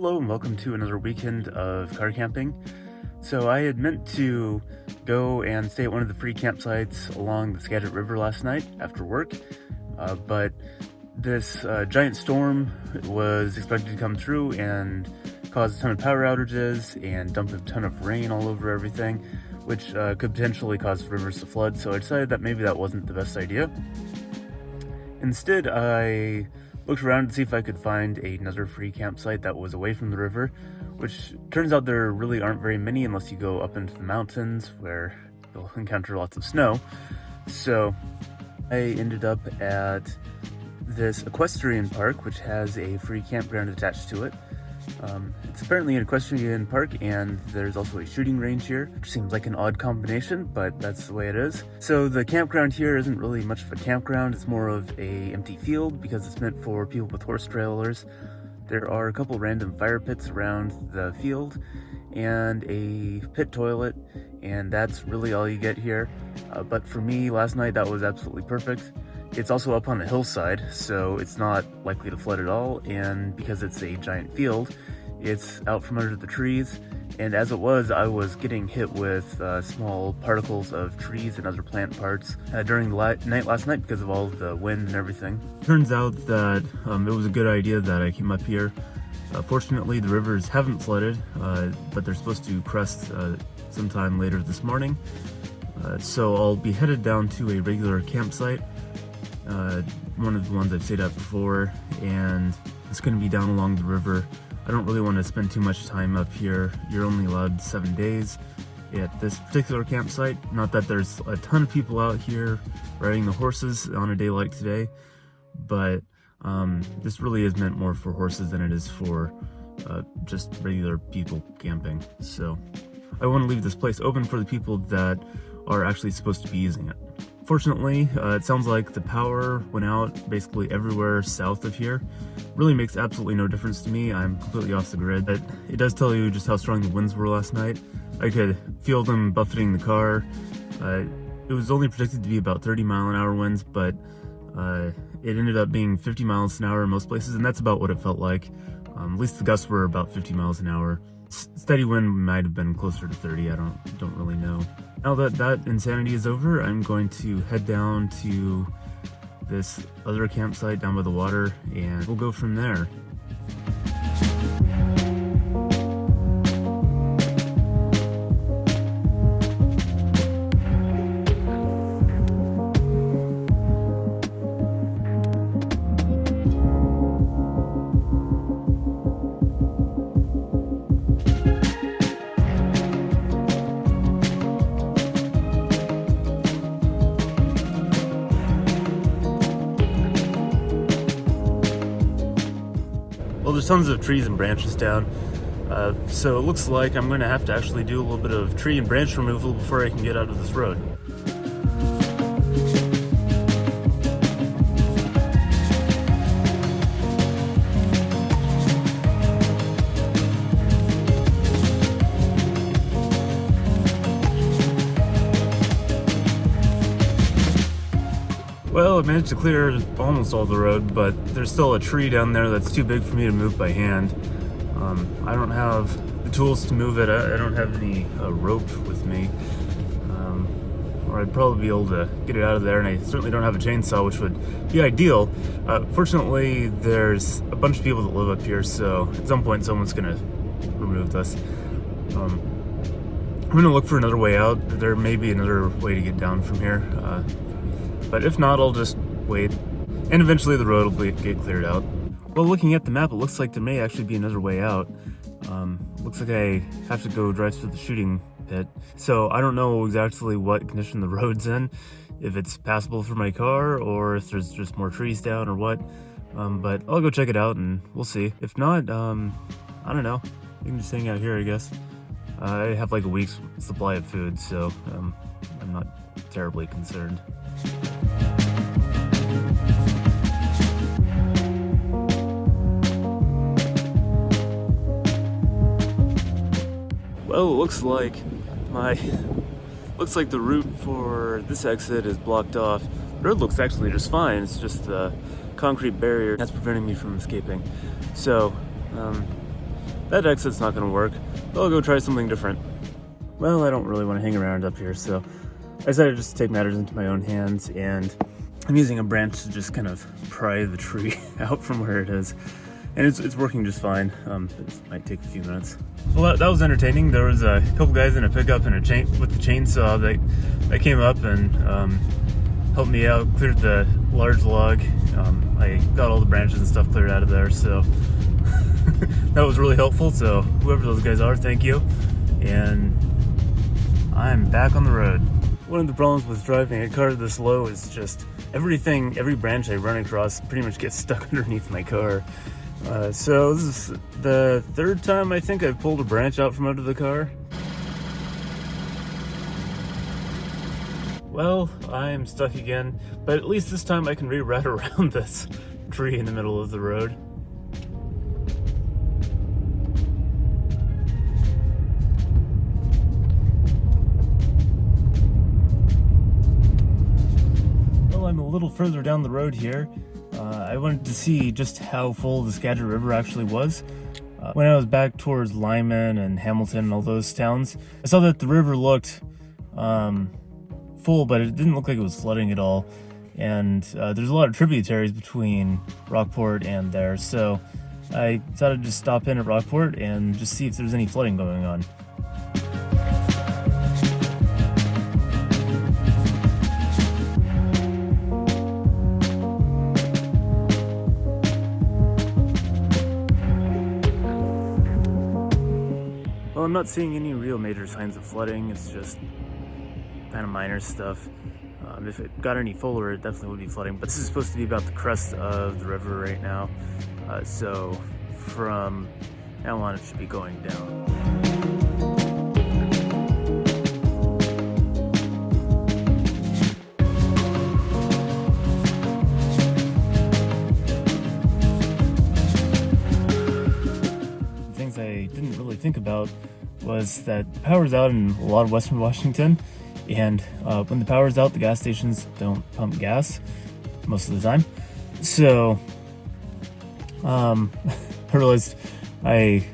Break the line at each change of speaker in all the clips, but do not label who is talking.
Hello and welcome to another weekend of car camping. So I had meant to go and stay at one of the free campsites along the Skagit River last night after work, but this giant storm was expected to come through and cause a ton of power outages and dump a ton of rain all over everything, which could potentially cause rivers to flood. So I decided that maybe that wasn't the best idea. Instead, I looked around to see if I could find another free campsite that was away from the river, which turns out there really aren't very many unless you go up into the mountains where you'll encounter lots of snow. So I ended up at this equestrian park, which has a free campground attached to it. It's apparently an equestrian park, and there's also a shooting range here, which seems like an odd combination, but that's the way it is. So the campground here isn't really much of a campground, it's more of a empty field because it's meant for people with horse trailers. There are a couple random fire pits around the field and a pit toilet, and that's really all you get here. But for me, last night, that was absolutely perfect. It's also up on a hillside, so it's not likely to flood at all, and because it's a giant field, it's out from under the trees, and as it was, I was getting hit with small particles of trees and other plant parts during the night last night because of all the wind and everything. Turns out that it was a good idea that I came up here. Fortunately, the rivers haven't flooded, but they're supposed to crest sometime later this morning, so I'll be headed down to a regular campsite. One of the ones I've stayed at before, and it's going to be down along the river. I don't really want to spend too much time up here. You're only allowed 7 days at this particular campsite. Not that there's a ton of people out here riding the horses on a day like today, but this really is meant more for horses than it is for just regular people camping. So I want to leave this place open for the people that are actually supposed to be using it. Fortunately, it sounds like the power went out basically everywhere south of here. Really makes absolutely no difference to me. I'm completely off the grid. But it does tell you just how strong the winds were last night. I could feel them buffeting the car. It was only predicted to be about 30-mile-an-hour winds, but it ended up being 50 miles an hour in most places, and that's about what it felt like. At least the gusts were about 50 miles an hour. Steady wind might have been closer to 30, I don't really know. Now that insanity is over, I'm going to head down to this other campsite down by the water, and we'll go from there. Well, there's tons of trees and branches down, so it looks like I'm going to have to actually do a little bit of tree and branch removal before I can get out of this road. Well, I managed to clear almost all the road, but there's still a tree down there that's too big for me to move by hand. I don't have the tools to move it. I don't have any rope with me, or I'd probably be able to get it out of there, and I certainly don't have a chainsaw, which would be ideal. Fortunately, there's a bunch of people that live up here, so at some point someone's gonna remove this. I'm gonna look for another way out. There may be another way to get down from here. But if not, I'll just wait, and eventually the road will get cleared out. Well, looking at the map, it looks like there may actually be another way out. Looks like I have to go drive through the shooting pit. So I don't know exactly what condition the road's in, if it's passable for my car, or if there's just more trees down or what. But I'll go check it out and we'll see. If not, I don't know. We can just hang out here, I guess. I have like a week's supply of food, so I'm not terribly concerned. Well, it looks like the route for this exit is blocked off. The road looks actually just fine. It's just the concrete barrier that's preventing me from escaping. So that exit's not gonna work. I'll go try something different. Well, I don't really want to hang around up here, so I decided just to take matters into my own hands, and I'm using a branch to just kind of pry the tree out from where it is. And it's working just fine. It might take a few minutes. Well, that was entertaining. There was a couple guys in a pickup and with the chainsaw that came up and helped me out, cleared the large log. I got all the branches and stuff cleared out of there, so that was really helpful. So whoever those guys are, thank you. And I'm back on the road. One of the problems with driving a car this low is just every branch I run across pretty much gets stuck underneath my car. So this is the third time I think I've pulled a branch out from under the car. Well, I'm stuck again, but at least this time I can reroute around this tree in the middle of the road. Well, I'm a little further down the road here. I wanted to see just how full the Skagit River actually was. When I was back towards Lyman and Hamilton and all those towns, I saw that the river looked full, but it didn't look like it was flooding at all. And there's a lot of tributaries between Rockport and there, so I thought I'd just stop in at Rockport and just see if there's any flooding going on. Well, I'm not seeing any real major signs of flooding. It's just kind of minor stuff. If it got any fuller, it definitely would be flooding. But this is supposed to be about the crest of the river right now. So from now on, it should be going down. Things I didn't really think about was that the power's out in a lot of Western Washington, and when the power's out, the gas stations don't pump gas most of the time. So I realized I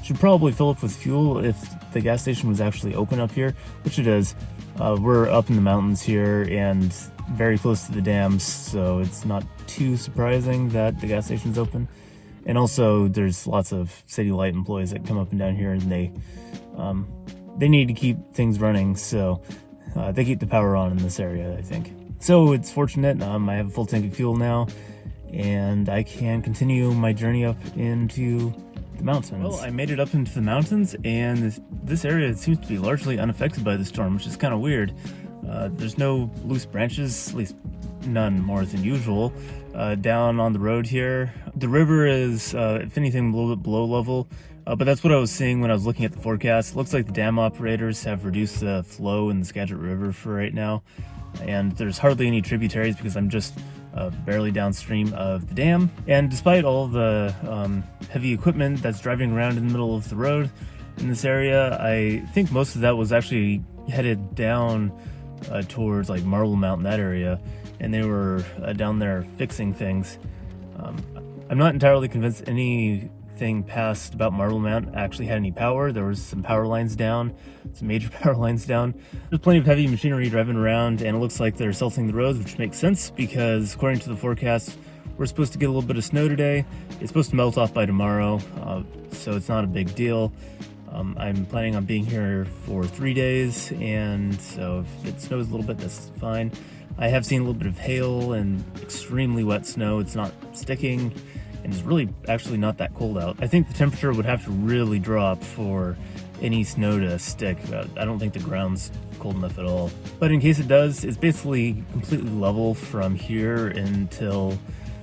should probably fill up with fuel if the gas station was actually open up here, which it is. We're up in the mountains here and very close to the dams, so it's not too surprising that the gas station's open. And also, there's lots of City Light employees that come up and down here, and they need to keep things running, so they keep the power on in this area, I think. So it's fortunate. I have a full tank of fuel now, and I can continue my journey up into the mountains. Well, I made it up into the mountains, and this area seems to be largely unaffected by the storm, which is kind of weird. There's no loose branches, at least none more than usual, down on the road here. The river is, if anything, a little bit below level, but that's what I was seeing when I was looking at the forecast. It looks like the dam operators have reduced the flow in the Skagit River for right now, and there's hardly any tributaries because I'm just barely downstream of the dam. And despite all the heavy equipment that's driving around in the middle of the road in this area, I think most of that was actually headed down towards like Marble Mountain, that area, and they were down there fixing things. I'm not entirely convinced anything past about Marble Mountain actually had any power. There was some power lines down, some major power lines down. There's plenty of heavy machinery driving around, and it looks like they're salting the roads, which makes sense because according to the forecast, we're supposed to get a little bit of snow today. It's supposed to melt off by tomorrow, so it's not a big deal. I'm planning on being here for 3 days, and so if it snows a little bit, that's fine. I have seen a little bit of hail and extremely wet snow. It's not sticking, and it's really actually not that cold out. I think the temperature would have to really drop for any snow to stick. I don't think the ground's cold enough at all. But in case it does, it's basically completely level from here until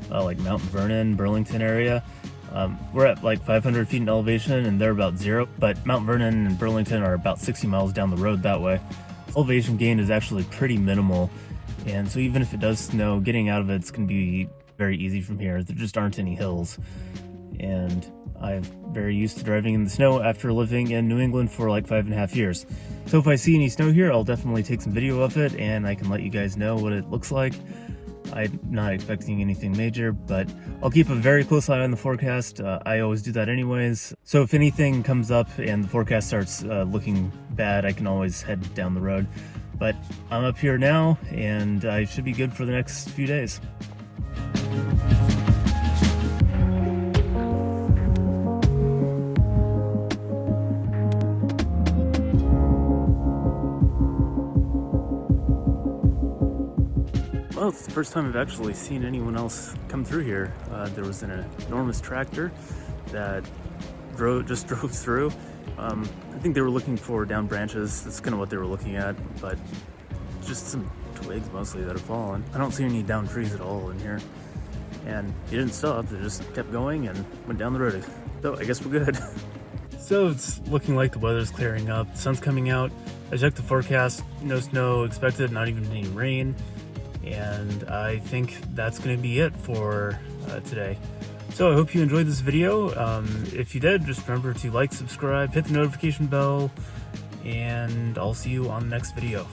like Mount Vernon, Burlington area. We're at like 500 feet in elevation, and they're about 0, but Mount Vernon and Burlington are about 60 miles down the road that way. Elevation gain is actually pretty minimal, and so even if it does snow, getting out of it's going to be very easy from here. There just aren't any hills, and I'm very used to driving in the snow after living in New England for like 5.5 years. So if I see any snow here, I'll definitely take some video of it, and I can let you guys know what it looks like. I'm not expecting anything major, but I'll keep a very close eye on the forecast. I always do that anyways. So if anything comes up and the forecast starts looking bad, I can always head down the road. But I'm up here now, and I should be good for the next few days. Well, it's the first time I've actually seen anyone else come through here. There was an enormous tractor that just drove through. I think they were looking for down branches. That's kind of what they were looking at, but just some twigs mostly that have fallen. I don't see any down trees at all in here. And he didn't stop, they just kept going and went down the road. So I guess we're good. So it's looking like the weather's clearing up. The sun's coming out. I checked the forecast, no snow expected, not even any rain. And I think that's going to be it for today. So I hope you enjoyed this video. If you did, just remember to like, subscribe, hit the notification bell, and I'll see you on the next video.